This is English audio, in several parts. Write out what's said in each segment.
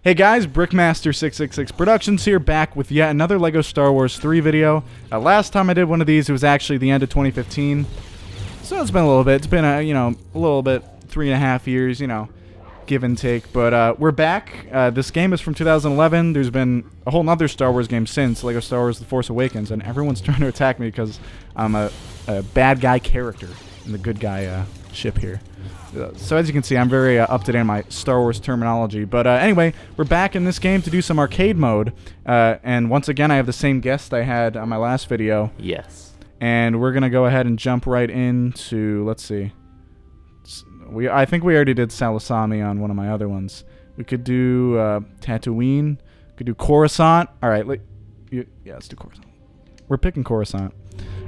Hey guys, Brickmaster666 Productions here, back with yet another LEGO Star Wars 3 video. Last time I did one of these, it was actually the end of 2015. So it's been a little bit. It's been, a little bit, 3.5 years, give and take. But we're back. This game is from 2011. There's been a whole nother Star Wars game since, LEGO Star Wars The Force Awakens, and everyone's trying to attack me because I'm a bad guy character in the good guy ship here. So as you can see, I'm very up to date on my Star Wars terminology. But anyway, we're back in this game to do some arcade mode. And once again, I have the same guest I had on my last video. Yes. And we're going to go ahead and jump right into, let's see. I think we already did Salasami on one of my other ones. We could do Tatooine. We could do Coruscant. All right, yeah, let's do Coruscant. We're picking Coruscant.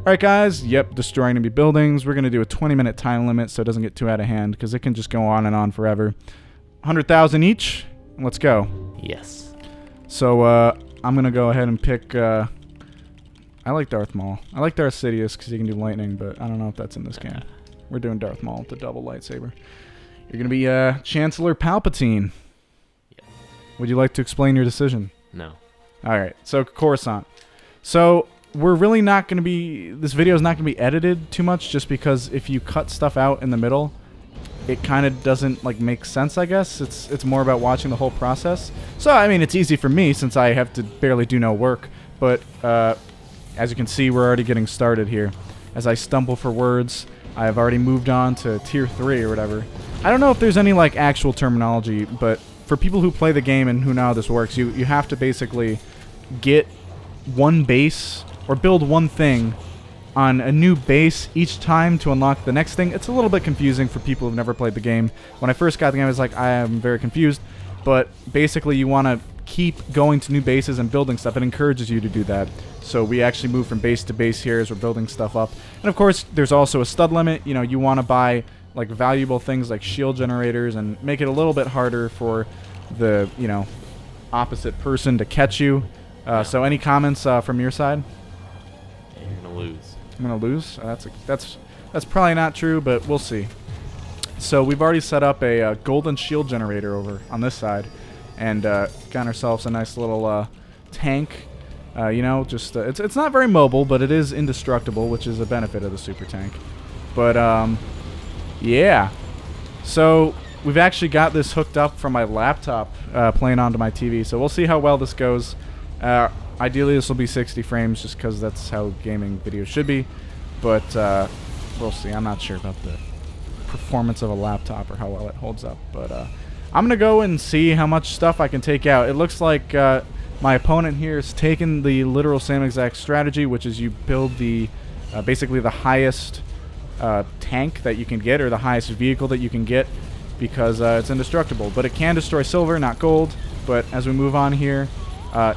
Alright guys, yep, destroying enemy buildings. We're going to do a 20-minute time limit so it doesn't get too out of hand, because it can just go on and on forever. 100,000 each. Let's go. Yes. So, I'm going to go ahead and pick, I like Darth Maul. I like Darth Sidious because he can do lightning, but I don't know if that's in this game. We're doing Darth Maul with the double lightsaber. You're going to be, Chancellor Palpatine. Yeah. Would you like to explain your decision? No. Alright, so Coruscant. So, we're really not going to be, this video is not going to be edited too much, just because if you cut stuff out in the middle, it kind of doesn't make sense, I guess. It's more about watching the whole process. So, I mean, it's easy for me since I have to barely do no work, but as you can see, we're already getting started here. As I stumble for words, I have already moved on to tier 3 or whatever. I don't know if there's any actual terminology, but for people who play the game and who know how this works, you have to basically get one base or build one thing on a new base each time to unlock the next thing. It's a little bit confusing for people who've never played the game. When I first got the game, I was like, I am very confused. But basically, you want to keep going to new bases and building stuff. It encourages you to do that. So we actually move from base to base here as we're building stuff up. And of course, there's also a stud limit. You want to buy valuable things like shield generators and make it a little bit harder for the opposite person to catch you. So any comments from your side? You're gonna lose. I'm gonna lose? That's probably not true, but we'll see. So we've already set up a golden shield generator over on this side, and got ourselves a nice little tank. It's not very mobile, but it is indestructible, which is a benefit of the super tank. But yeah. So we've actually got this hooked up from my laptop, playing onto my TV. So we'll see how well this goes. Ideally, this will be 60 frames just because that's how gaming videos should be. But we'll see. I'm not sure about the performance of a laptop or how well it holds up. But I'm going to go and see how much stuff I can take out. It looks like my opponent here has taken the literal same exact strategy, which is you build the basically the highest tank that you can get, or the highest vehicle that you can get, because it's indestructible. But it can destroy silver, not gold. But as we move on here,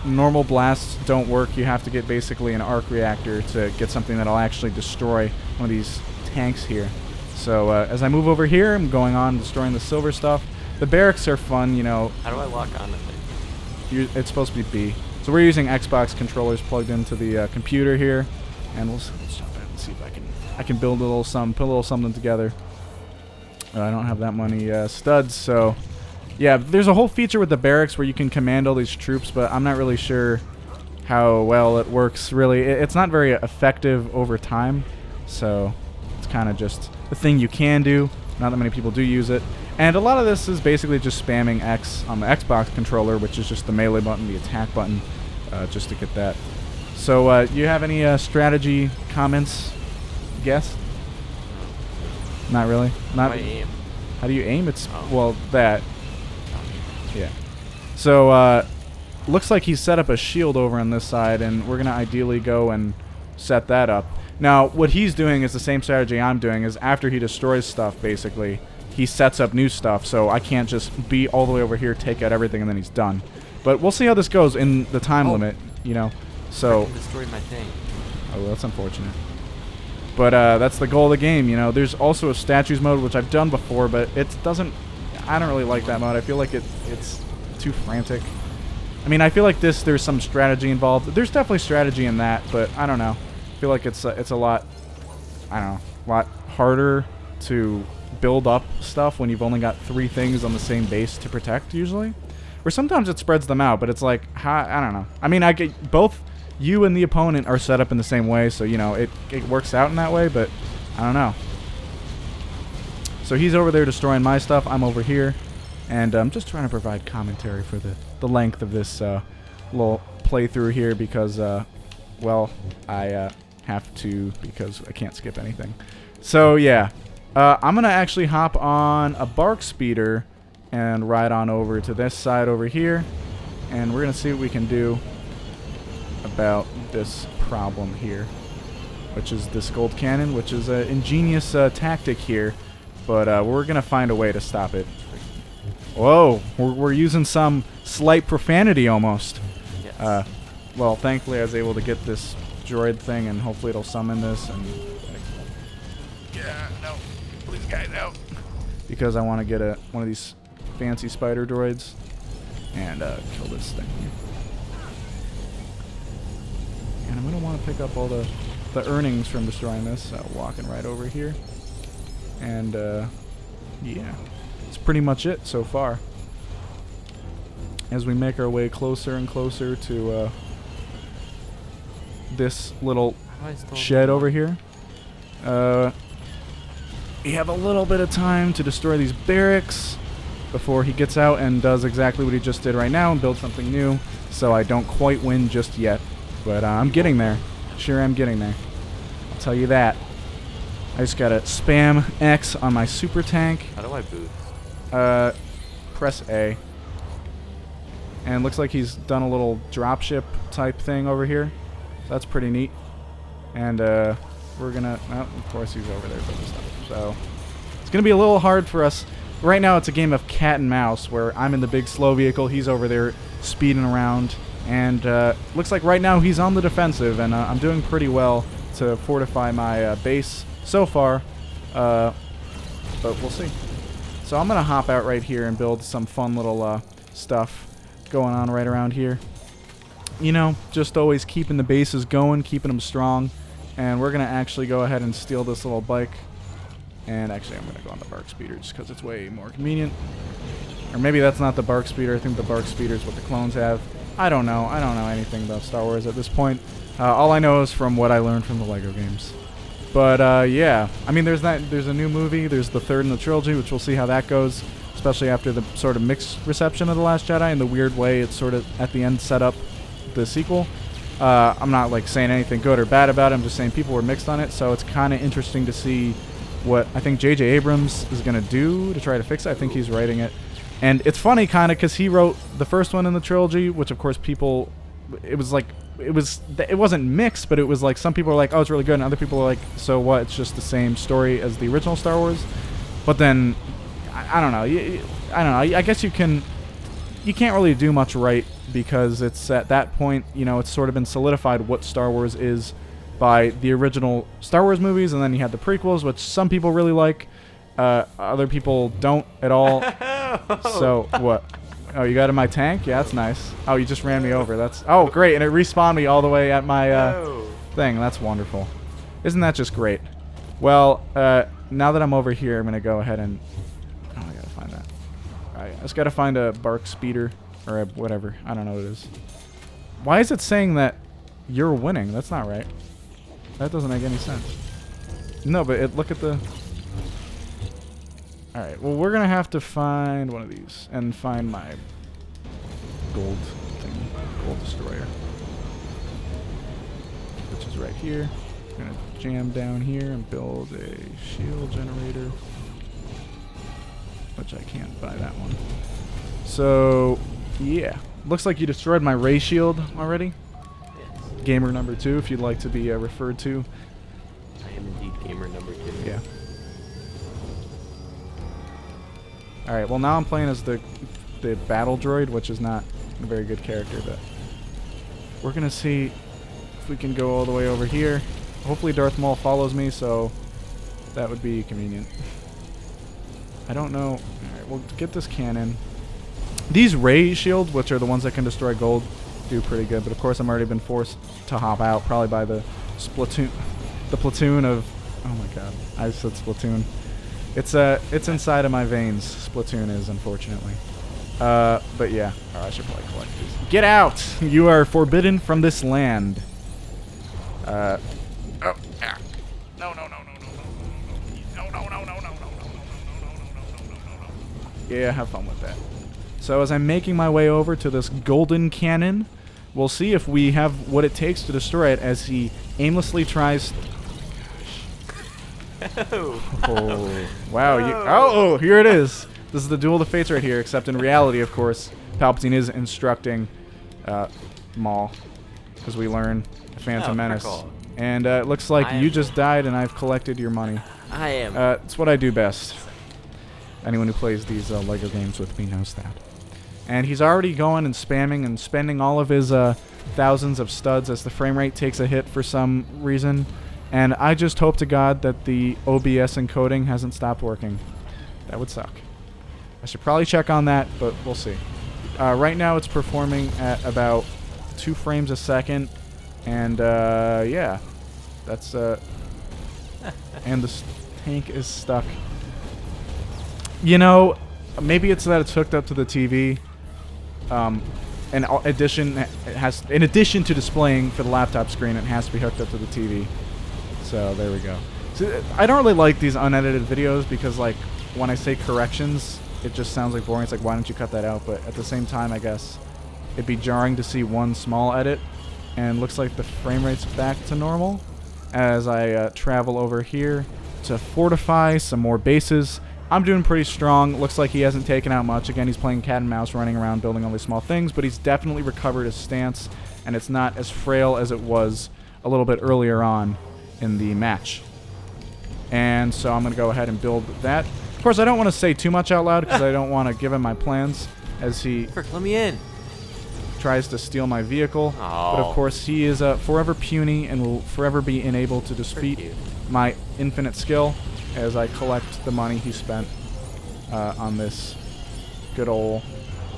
normal blasts don't work. You have to get basically an arc reactor to get something that'll actually destroy one of these tanks here. So as I move over here, I'm going on destroying the silver stuff. The barracks are fun, How do I lock on to things? It's supposed to be B. So we're using Xbox controllers plugged into the computer here, and let's jump in and see if I can build a little something, put a little something together. I don't have that many studs, so. Yeah, there's a whole feature with the barracks where you can command all these troops, but I'm not really sure how well it works, really. It's not very effective over time, so it's kind of just a thing you can do. Not that many people do use it. And a lot of this is basically just spamming X on the Xbox controller, which is just the melee button, the attack button, just to get that. So, you have any strategy comments, guess? Not really? How do I aim? How do you aim? It's, well, that. Yeah. So, looks like he's set up a shield over on this side, and we're going to ideally go and set that up. Now, what he's doing is the same strategy I'm doing, is after he destroys stuff, basically, he sets up new stuff, so I can't just be all the way over here, take out everything, and then he's done. But we'll see how this goes in the time limit, so. I destroyed my thing. Oh, well, that's unfortunate. But that's the goal of the game, There's also a statues mode, which I've done before, but it doesn't. I don't really like that mode. I feel like it's too frantic. I mean, I feel like there's some strategy involved. There's definitely strategy in that, but I don't know. I feel like it's a lot, I don't know, a lot harder to build up stuff when you've only got 3 things on the same base to protect, usually. Or sometimes it spreads them out, but it's like, I don't know. I mean, I get both you and the opponent are set up in the same way, so, you know, it works out in that way, but I don't know. So he's over there destroying my stuff. I'm over here. And I'm just trying to provide commentary for the length of this little playthrough here because, well, I have to because I can't skip anything. So, yeah. I'm going to actually hop on a bark speeder and ride on over to this side over here. And we're going to see what we can do about this problem here, which is this gold cannon, which is an ingenious tactic here. But we're going to find a way to stop it. Whoa, we're using some slight profanity almost. Yes. Well, thankfully I was able to get this droid thing, and hopefully it'll summon this. And yeah, no, please guys out. Because I want to get one of these fancy spider droids and kill this thing here. And I'm going to want to pick up all the earnings from destroying this. Walking right over here. And yeah. That's pretty much it so far. As we make our way closer and closer to this little shed over here. We have a little bit of time to destroy these barracks before he gets out and does exactly what he just did right now and build something new. So I don't quite win just yet. But I'm getting there. Sure am getting there. I'll tell you that. I just gotta spam X on my super tank. How do I boost? Press A. And looks like he's done a little dropship type thing over here. So that's pretty neat. And we're gonna, well, of course he's over there building stuff. So it's gonna be a little hard for us. Right now it's a game of cat and mouse where I'm in the big slow vehicle, he's over there speeding around. And looks like right now he's on the defensive, and I'm doing pretty well to fortify my base so far. But we'll see. So I'm going to hop out right here and build some fun little stuff going on right around here. You know, just always keeping the bases going, keeping them strong. And we're going to actually go ahead and steal this little bike. And actually I'm going to go on the bark speeder just because it's way more convenient. Or maybe that's not the bark speeder. I think the bark speeder is what the clones have. I don't know. I don't know anything about Star Wars at this point. All I know is from what I learned from the LEGO games. But yeah, I mean, there's a new movie. There's the third in the trilogy, which we'll see how that goes, especially after the sort of mixed reception of The Last Jedi and the weird way it's sort of at the end set up the sequel. I'm not like saying anything good or bad about it. I'm just saying people were mixed on it, so it's kind of interesting to see what I think J.J. Abrams is going to do to try to fix it. I think he's writing it. And it's funny kind of because he wrote the first one in the trilogy, which of course people, it wasn't mixed, but it was like some people are like, oh, it's really good, and other people are like, so what? It's just the same story as the original Star Wars. But then I don't know. I don't know. I guess you can't really do much right because it's at that point, you know, it's sort of been solidified what Star Wars is by the original Star Wars movies, and then you had the prequels, which some people really like. Other people don't at all. So what? Oh, you got in my tank? Yeah, that's nice. Oh, you just ran me over. That's great, and it respawned me all the way at my thing. That's wonderful. Isn't that just great? Well, now that I'm over here, I'm gonna go ahead and I gotta find that. I just gotta find a bark speeder or whatever. I don't know what it is. Why is it saying that you're winning? That's not right. That doesn't make any sense. No, but look at the. Alright, well, we're going to have to find one of these and find my gold thing, gold destroyer, which is right here. I'm going to jam down here and build a shield generator, which I can't buy that one. So, yeah. Looks like you destroyed my ray shield already. Yes. Gamer number 2, if you'd like to be referred to. I am indeed gamer number 2. Yeah. Alright, well now I'm playing as the battle droid, which is not a very good character, but we're going to see if we can go all the way over here. Hopefully Darth Maul follows me, so that would be convenient. I don't know. Alright, we'll get this cannon. These ray shields, which are the ones that can destroy gold, do pretty good, but of course I'm already been forced to hop out, probably by the platoon of, oh my god, I said Splatoon. It's inside of my veins, Splatoon is, unfortunately. But yeah. Oh, I should probably collect these. Get out! You are forbidden from this land. Oh, yeah. No. Yeah, have fun with that. So as I'm making my way over to this golden cannon, we'll see if we have what it takes to destroy it as he aimlessly tries... Oh, wow. Oh, here it is. This is the Duel of the Fates right here, except in reality, of course, Palpatine is instructing Maul, because we learn the Phantom Menace. And it looks like you just died and I've collected your money. I am. It's what I do best. Anyone who plays these LEGO games with me knows that. And he's already going and spamming and spending all of his thousands of studs as the frame rate takes a hit for some reason. And I just hope to God that the OBS encoding hasn't stopped working. That would suck. I should probably check on that, but we'll see. Right now it's performing at about 2 frames a second. And yeah, that's... and the tank is stuck. You know, maybe it's that it's hooked up to the TV. In addition to displaying for the laptop screen, it has to be hooked up to the TV. So there we go. So, I don't really like these unedited videos because, like, when I say corrections, it just sounds like boring. It's like, why don't you cut that out? But at the same time, I guess it'd be jarring to see one small edit. And looks like the frame rate's back to normal as I travel over here to fortify some more bases. I'm doing pretty strong. Looks like he hasn't taken out much. Again, he's playing cat and mouse, running around, building all these small things, but he's definitely recovered his stance, and it's not as frail as it was a little bit earlier on in the match. And so I'm going to go ahead and build that. Of course, I don't want to say too much out loud because I don't want to give him my plans as he let me in. Tries to steal my vehicle. Oh. But of course, he is forever puny and will forever be unable to defeat my infinite skill as I collect the money he spent on this good old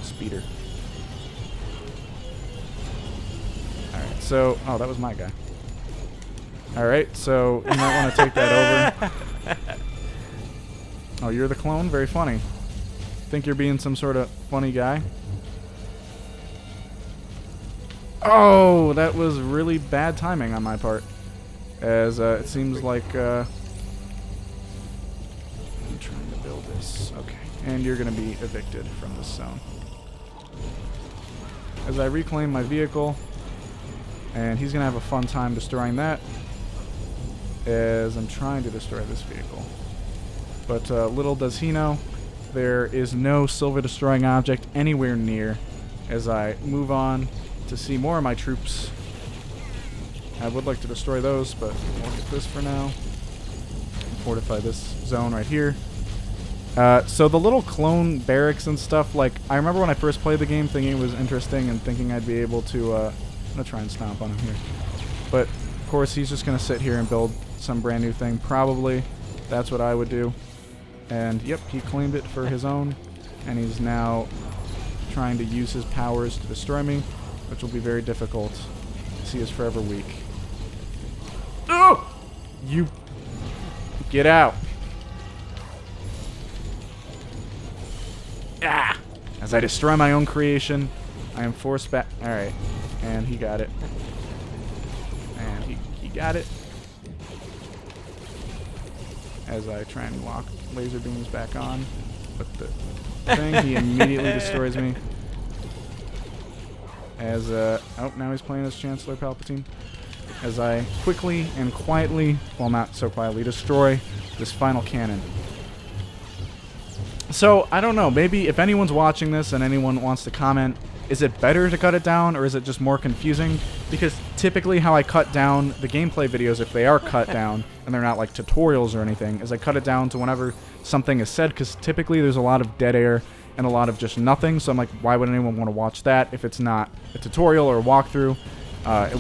speeder. Alright, so... Oh, that was my guy. Alright, so you might want to take that over. Oh, you're the clone? Very funny. Think you're being some sort of funny guy? Oh, that was really bad timing on my part. As it seems like... I'm trying to build this. Okay. And you're going to be evicted from this zone. As I reclaim my vehicle. And he's going to have a fun time destroying that. As I'm trying to destroy this vehicle. But little does he know, there is no silver destroying object anywhere near. As I move on to see more of my troops. I would like to destroy those, but we'll get this for now. Fortify this zone right here. So the little clone barracks and stuff, like, I remember when I first played the game thinking it was interesting and thinking I'd be able to, I'm going to try and stomp on him here. But, of course, he's just going to sit here and build some brand new thing. Probably. That's what I would do. And, yep, he claimed it for his own. And he's now trying to use his powers to destroy me, which will be very difficult. He is forever weak. Oh! You... Get out. Ah! As I destroy my own creation, I am forced back... Alright. And he got it. And he got it. As I try and lock laser beams back on. But the thing, he immediately destroys me. As, oh, now he's playing as Chancellor Palpatine. As I quickly and quietly, well, not so quietly, destroy this final cannon. So, I don't know, maybe if anyone's watching this and anyone wants to comment, is it better to cut it down, or is it just more confusing? Because typically how I cut down the gameplay videos, if they are cut down, and they're not like tutorials or anything, is I cut it down to whenever something is said, because typically there's a lot of dead air and a lot of just nothing, so I'm like, why would anyone want to watch that if it's not a tutorial or a walkthrough,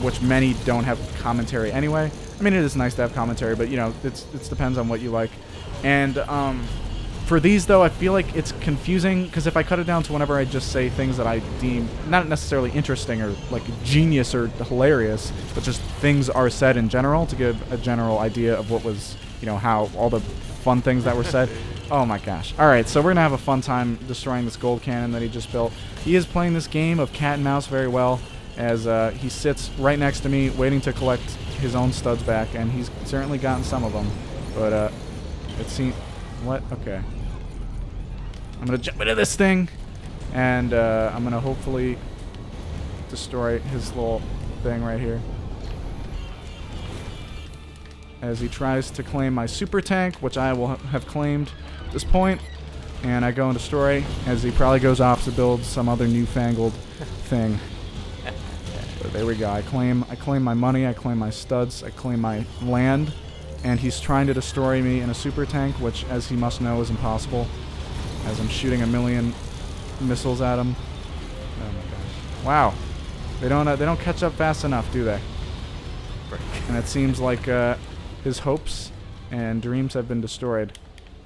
which many don't have commentary anyway. I mean, it is nice to have commentary, but, you know, it depends on what you like. And for these, though, I feel like it's confusing, because if I cut it down to whenever I just say things that I deem not necessarily interesting or, like, genius or hilarious, but just things are said in general to give a general idea of what was, you know, how all the fun things that were said. Oh my gosh. All right, so we're going to have a fun time destroying this gold cannon that he just built. He is playing this game of cat and mouse very well, as he sits right next to me waiting to collect his own studs back, and he's certainly gotten some of them. But it seems... What? Okay. I'm going to jump into this thing, and I'm going to hopefully destroy his little thing right here. As he tries to claim my super tank, which I will have claimed at this point, and I go and destroy, as he probably goes off to build some other newfangled thing. But there we go. I claim my money, I claim my studs, I claim my land, and he's trying to destroy me in a super tank, which, as he must know, is impossible, as I'm shooting a million missiles at him. Oh my gosh! Wow, they don't catch up fast enough, do they? And it seems like his hopes and dreams have been destroyed,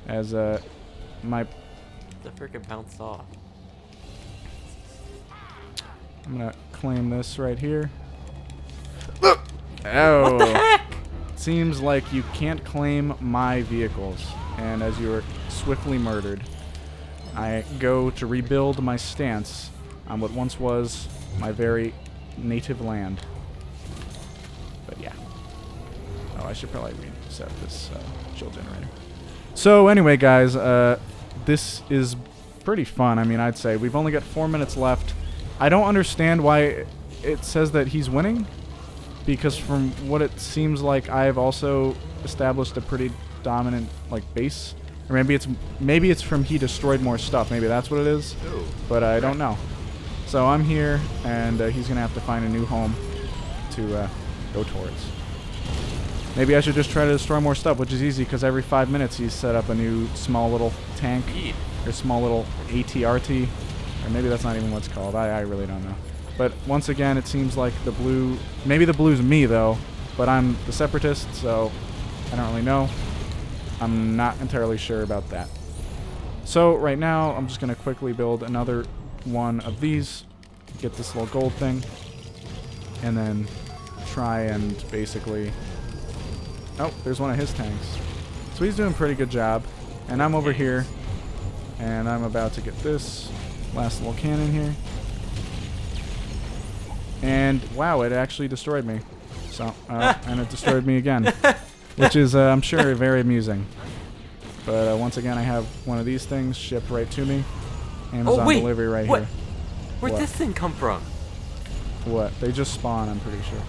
as my... The frickin' bounced off. I'm gonna claim this right here. Oh! What the heck? Seems like you can't claim my vehicles, and as you were swiftly murdered, I go to rebuild my stance on what once was my very native land. But yeah. Oh, I should probably reset this shield generator. So anyway, guys, this is pretty fun. I mean, I'd say we've only got 4 minutes left. I don't understand why it says that he's winning, because from what it seems like, I've also established a pretty dominant base. Or maybe it's from he destroyed more stuff. Maybe that's what it is. Ooh. But I don't know. So I'm here, and he's gonna have to find a new home to go towards. Maybe I should just try to destroy more stuff, which is easy because every 5 minutes he's set up a new small little tank or small little ATRT, or maybe that's not even what it's called. I really don't know. But once again, it seems like the blue, maybe the blue's me though, but I'm the separatist, so I don't really know. I'm not entirely sure about that. So right now, I'm just gonna quickly build another one of these, get this little gold thing, and then try and basically... Oh, there's one of his tanks. So he's doing a pretty good job. And I'm over here, and I'm about to get this last little cannon here. And wow, it actually destroyed me. So, and it destroyed me again, which is, I'm sure, very amusing. But once again, I have one of these things shipped right to me. Amazon delivery right here. Where'd this thing come from? What? They just spawn, I'm pretty sure.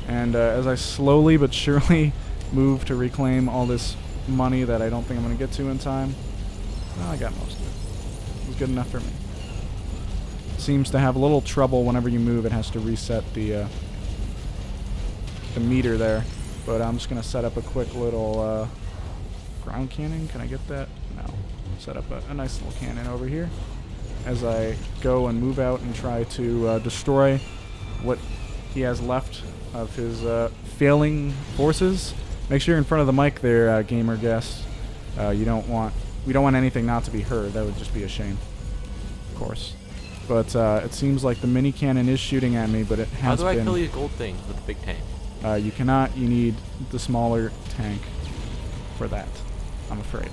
And as I slowly but surely move to reclaim all this money that I don't think I'm going to get to in time, well, I got most of it. It was good enough for me. Seems to have a little trouble whenever you move. It has to reset the meter there. But I'm just going to set up a quick little ground cannon. Can I get that? No. Set up a nice little cannon over here as I go and move out and try to destroy what he has left of his failing forces. Make sure you're in front of the mic there, gamer guests. We don't want anything not to be heard. That would just be a shame, of course. But it seems like the mini cannon is shooting at me, but it has been... How do I kill these gold things with the big tank? You cannot. You need the smaller tank for that, I'm afraid.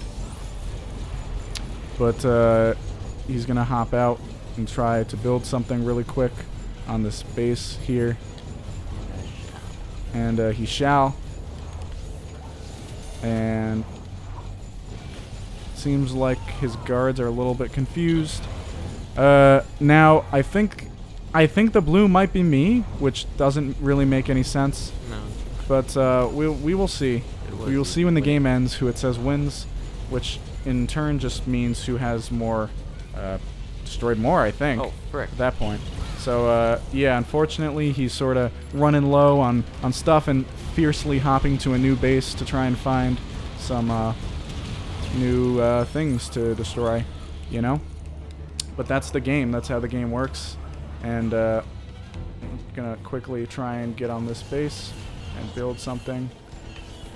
But he's gonna hop out and try to build something really quick on this base here. And he shall. And seems like his guards are a little bit confused. Now I think the blue might be me, which doesn't really make any sense. No. But we will see. We will see when the game ends who it says wins, which in turn just means who has more, destroyed more, I think. Oh, frick. At that point. So, yeah, unfortunately, he's sort of running low on stuff and fiercely hopping to a new base to try and find some new things to destroy, you know? But that's the game. That's how the game works. And I'm going to quickly try and get on this base and build something.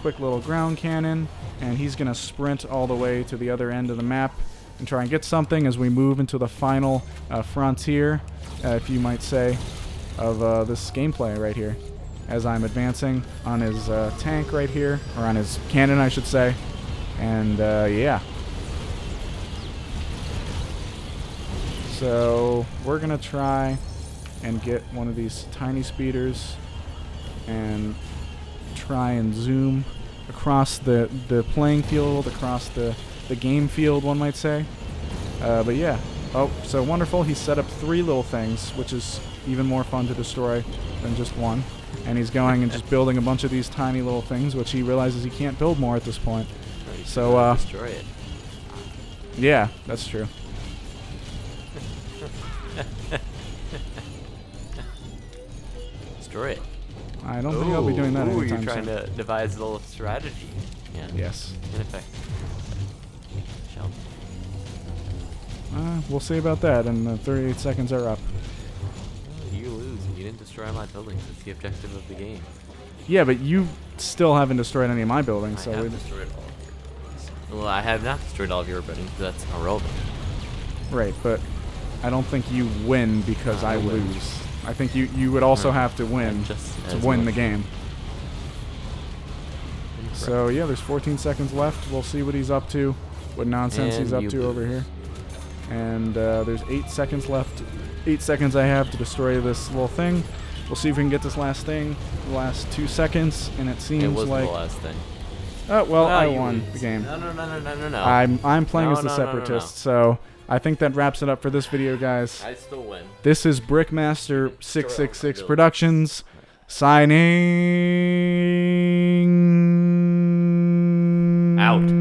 Quick little ground cannon. And he's going to sprint all the way to the other end of the map and try and get something as we move into the final frontier, if you might say, of this gameplay right here. as I'm advancing on his tank right here, or on his cannon, I should say. And yeah. So we're gonna try and get one of these tiny speeders and try and zoom across the playing field, across the game field, one might say. But yeah. Oh, so wonderful. He set up 3 little things, which is even more fun to destroy than just one. And he's going and just building a bunch of these tiny little things, which he realizes he can't build more at this point. So, destroy it. Yeah, that's true. Destroy it. I don't think I'll be doing that Ooh, anytime you're trying soon. to devise a little strategy. Yeah. Yes. Ineffective. Shell. We'll see about that, and the 38 seconds are up. Oh, you lose. You didn't destroy my buildings. It's the objective of the game. Yeah, but you still haven't destroyed any of my buildings, so I we have destroyed all of your buildings. Well, I have not destroyed all of your buildings. That's irrelevant. right, but I don't think you win because I win. lose. I think you would also have to win just to as win the much. game. Incorrect. So yeah, there's 14 seconds left. We'll see what he's up to, what nonsense And he's up you to over lose. here. And there's 8 seconds left. 8 seconds I have to destroy this little thing. We'll see if we can get this last thing. The last 2 seconds, and it seems It wasn't like. the last thing. Oh well, No, I you won lose. the game. No. I'm playing No, as the no, no, no, no. Separatist, so I think that wraps it up for this video, guys. I still win. This is Brickmaster 666 Destroy all my Productions signing Out.